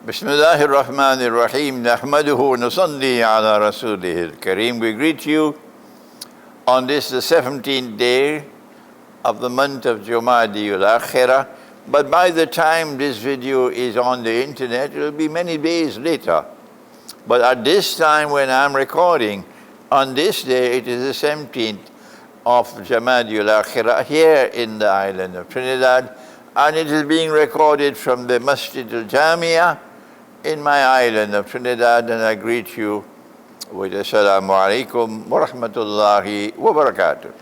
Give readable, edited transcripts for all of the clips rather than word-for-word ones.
Bismillahir Rahmanir Rahim. Nahmaduhu nusalli ala rasulihil kareem. We greet you on this, the 17th day of the month of Jumadil Akhirah. But by the time this video is on the internet, it will be many days later. But at this time when I'm recording, on this day, it is the 17th of Jumadil Akhirah here in the island of Trinidad. And it is being recorded from the Masjid al-Jamia in my island of Trinidad, and I greet you with Assalamu alaikum wa rahmatullahi wa barakatuh.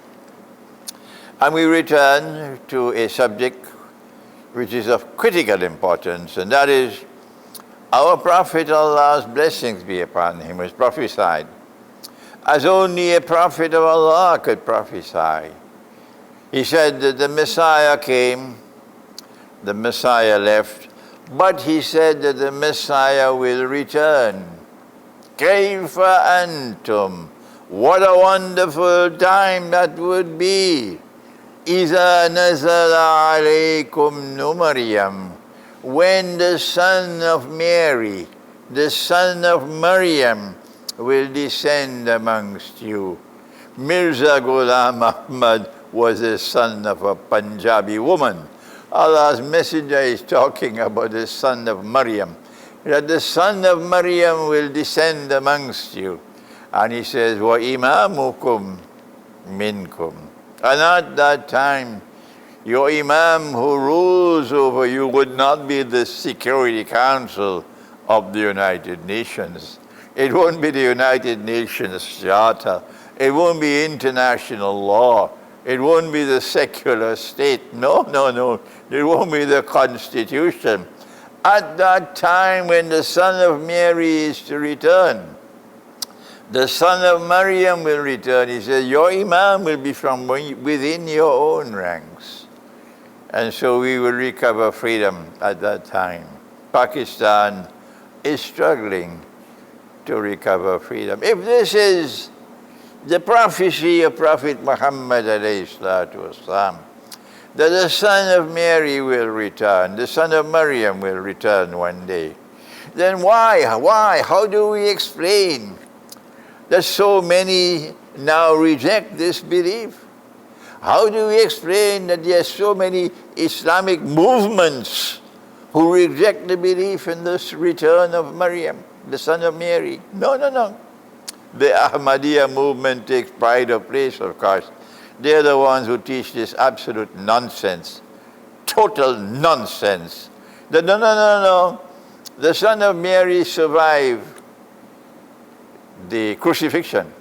And we return to a subject which is of critical importance, and that is our Prophet, Allah's blessings be upon him, was prophesied as only a prophet of Allah could prophesy. He said that the Messiah came, the Messiah left, but he said that the Messiah will return. Kayfa antum? What a wonderful time that would be. Iza nazala alaykum Maryam. When the son of Mary, the son of Maryam, will descend amongst you. Mirza Ghulam Ahmad was the son of a Punjabi woman. Allah's messenger is talking about the son of Maryam, that the son of Maryam will descend amongst you. And he says, wa imamukum minkum. And at that time, your imam who rules over you would not be the Security Council of the United Nations. It won't be the United Nations Charter. It won't be international law. It won't be the secular state. No. It won't be the Constitution. At that time when the son of Mary is to return, the son of Maryam will return. He says, your imam will be from within your own ranks. And so we will recover freedom at that time. Pakistan is struggling to recover freedom. If this is the prophecy of Prophet Muhammad alayhi salatu wasalam, that the son of Mary will return, the son of Maryam will return one day, then why, how do we explain that so many now reject this belief? How do we explain that there are so many Islamic movements who reject the belief in this return of Maryam, the son of Mary? No. The Ahmadiyya movement takes pride of place, of course. They're the ones who teach this absolute nonsense, total nonsense. That no. The son of Mary survived the crucifixion.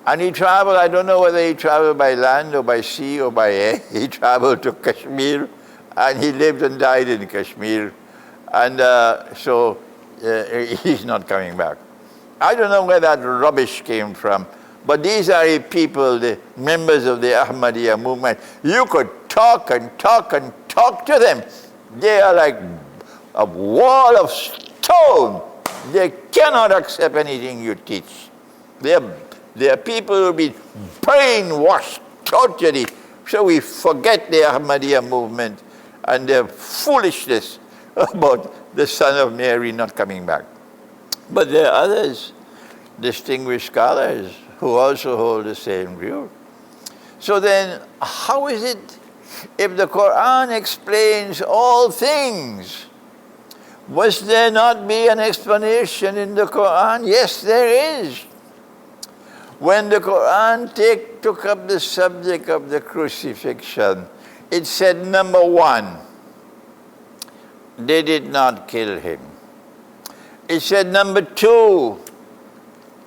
And he traveled, I don't know whether he traveled by land or by sea or by air. He traveled to Kashmir, and he lived and died in Kashmir. And so he's not coming back. I don't know where that rubbish came from, but these are people, the members of the Ahmadiyya movement. You could talk to them. They are like a wall of stone. They cannot accept anything you teach. They are people who have been brainwashed totally. So we forget the Ahmadiyya movement and their foolishness about the son of Mary not coming back. But there are others, distinguished scholars, who also hold the same view. So then, how is it if the Quran explains all things? Must there not be an explanation in the Quran? Yes, there is. When the Quran took up the subject of the crucifixion, it said, number one, they did not kill him. It said, number two,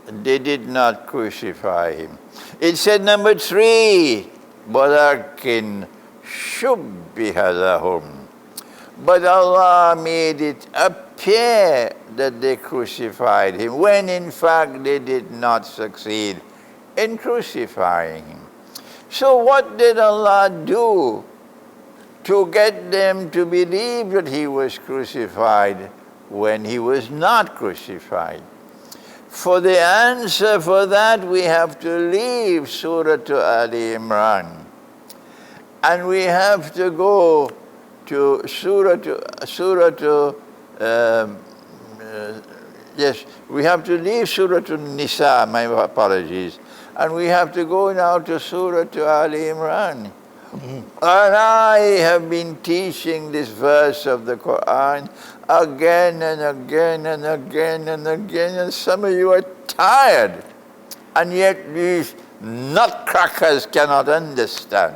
they did not crucify him. It said, number three, وَلَكِنْ شُبِّهَ لَهُمْ. But Allah made it appear that they crucified him, when in fact they did not succeed in crucifying him. So what did Allah do to get them to believe that he was crucified when he was not crucified? For the answer for that, we have to leave Surah Ali Imran. And we have to go to Surah um, yes, we have to leave Surah An-Nisa, my apologies, and we have to go now to Surah Ali Imran. And I have been teaching this verse of the Quran again and again and again and again, and some of you are tired, and yet these nutcrackers cannot understand.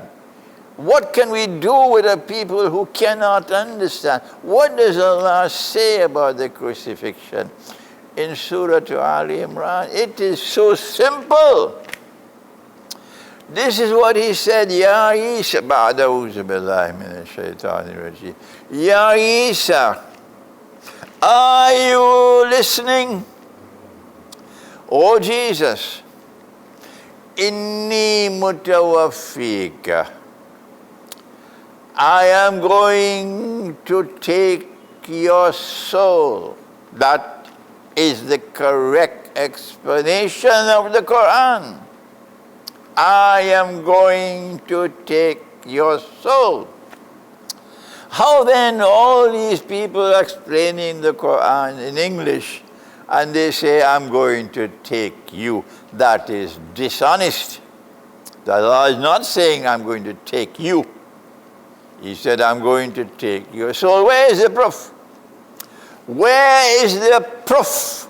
What can we do with a people who cannot understand? What does Allah say about the crucifixion in Surah Ali Imran? It is so simple. This is what he said, Ya Isa, ba'da'uzu billahi minash shaitanir rajim. Ya Isa, are you listening? O Jesus, inni mutawaffika. I am going to take your soul. That is the correct explanation of the Quran. I am going to take your soul. How then all these people explaining the Quran in English and they say, I'm going to take you? That is dishonest. Allah is not saying, I'm going to take you. He said, I'm going to take your soul. Where is the proof? Where is the proof?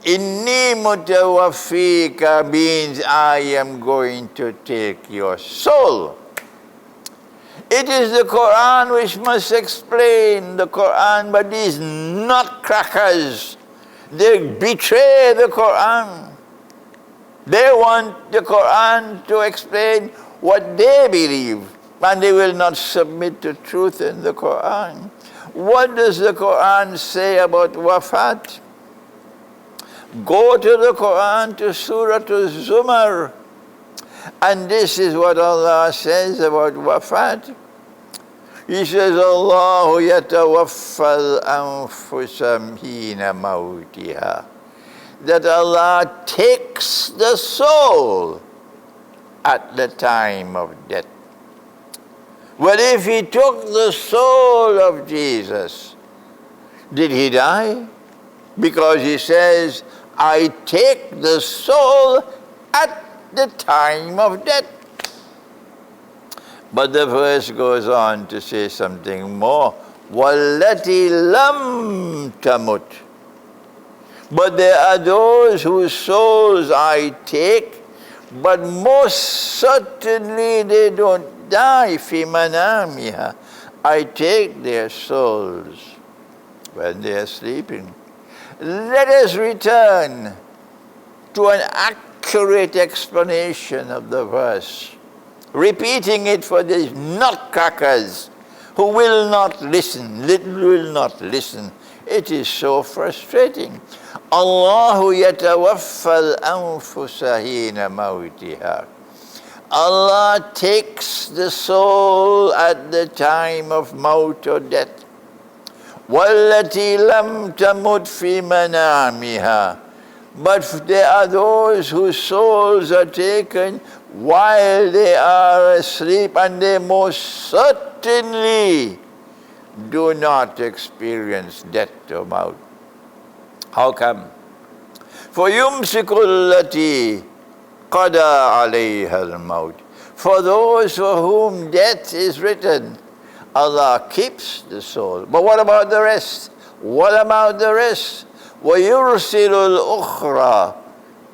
Inni mutawaffika means I am going to take your soul. It is the Quran which must explain the Quran, but these nutcrackers, they betray the Quran. They want the Quran to explain what they believe, and they will not submit to truth in the Quran. What does the Quran say about wafat? Go to the Quran, to Surah Zumar, and this is what Allah says about wafat. He says, Allahu yatawaffal anfusam hina mawtiha. That Allah takes the soul at the time of death. Well, if he took the soul of Jesus, did he die? Because he says, I take the soul at the time of death. But the verse goes on to say something more. وَالَّتِي لَمْ تَمُتْ. But there are those whose souls I take, but most certainly they don't die. فِي مَنَامِهَا. I take their souls when they are sleeping. Let us return to an accurate explanation of the verse, repeating it for these nutcrackers who will not listen, will not listen. It is so frustrating. Allahu yatawaffal anfusa hina mawtiha. Allah takes the soul at the time of maut or death. وَالَّتِي لَمْ تَمُتْ فِي مَنَامِهَا. But there are those whose souls are taken while they are asleep, and they most certainly do not experience death or maut. How come? فَيُمْسِكُ الَّتِي قَضَى عَلَيْهَا الْمَوْتِ. For those for whom death is written, Allah keeps the soul. But what about the rest? What about the rest? وَيُرْسِلُ الْأُخْرَى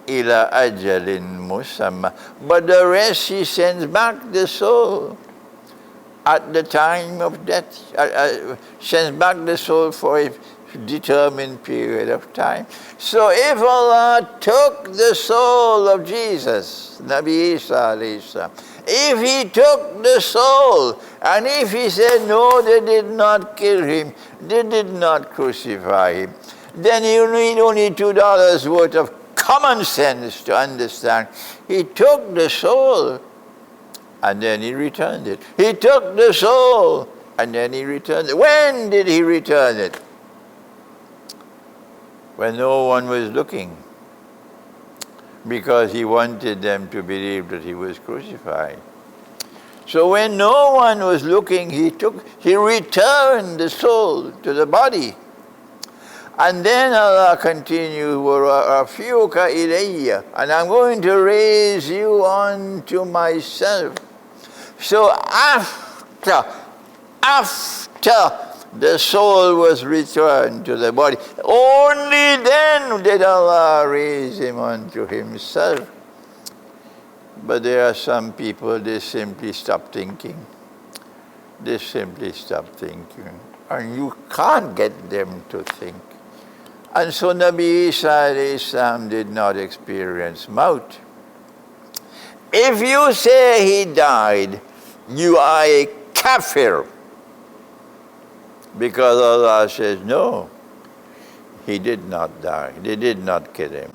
إِلَى أَجَلٍ مُسَمَّى. But the rest he sends back the soul at the time of death. Sends back the soul for a determined period of time. So if Allah took the soul of Jesus, Nabi Isa alayhi salam, if he took the soul, and if he said, no, they did not kill him, they did not crucify him, then you need only $2 worth of common sense to understand. He took the soul, and then he returned it. He took the soul, and then he returned it. When did he return it? When no one was looking, because he wanted them to believe that he was crucified. So when no one was looking, he returned the soul to the body, And then Allah continues, وَرَفِيُّكَ إِلَيَّ, and I'm going to raise you unto myself. So after the soul was returned to the body, only then did Allah raise him unto himself. But there are some people, they simply stop thinking. They simply stop thinking. And you can't get them to think. And so Nabi Isa alayhi salam did not experience maut. If you say he died, you are a kafir. Because Allah says, no, he did not die. They did not kill him.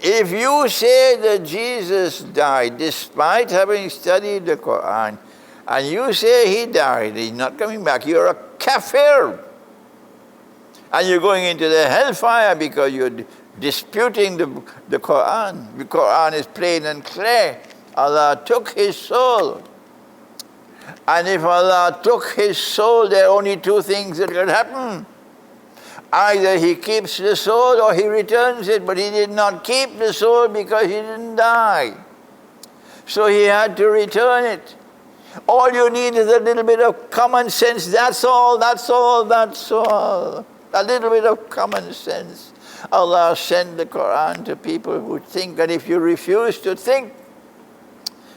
If you say that Jesus died despite having studied the Quran, and you say he died, he's not coming back, you're a kafir. And you're going into the hellfire because you're disputing the Quran. The Quran is plain and clear. Allah took his soul. And if Allah took his soul, there are only two things that could happen. Either he keeps the soul or he returns it, but he did not keep the soul because he didn't die. So he had to return it. All you need is a little bit of common sense. That's all, that's all, that's all. A little bit of common sense. Allah sent the Quran to people who think, and if you refuse to think,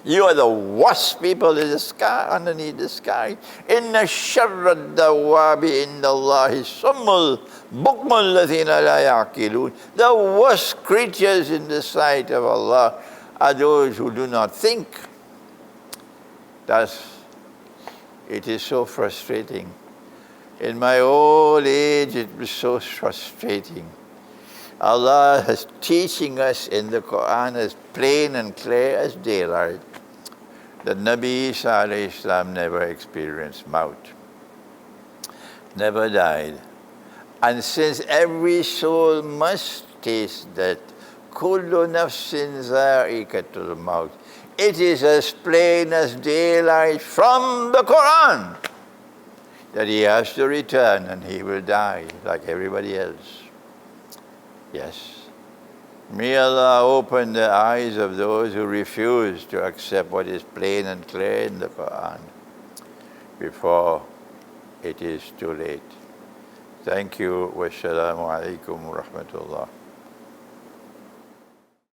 you are the worst people in the sky, underneath the sky. Inna sharra dawabi inda Allahi summul bukmul lathina la yaqilun. The worst creatures in the sight of Allah are those who do not think. It is so frustrating. In my old age, it was so frustrating. Allah is teaching us in the Quran as plain and clear as daylight that Nabi Isa alayhi salam never experienced maut, never died. And since every soul must taste that, kullu nafsin za'iqatul maut, it is as plain as daylight from the Quran that he has to return and he will die like everybody else. Yes. May Allah open the eyes of those who refuse to accept what is plain and clear in the Quran before it is too late. Thank you. Wassalamu alaikum wa rahmatullah.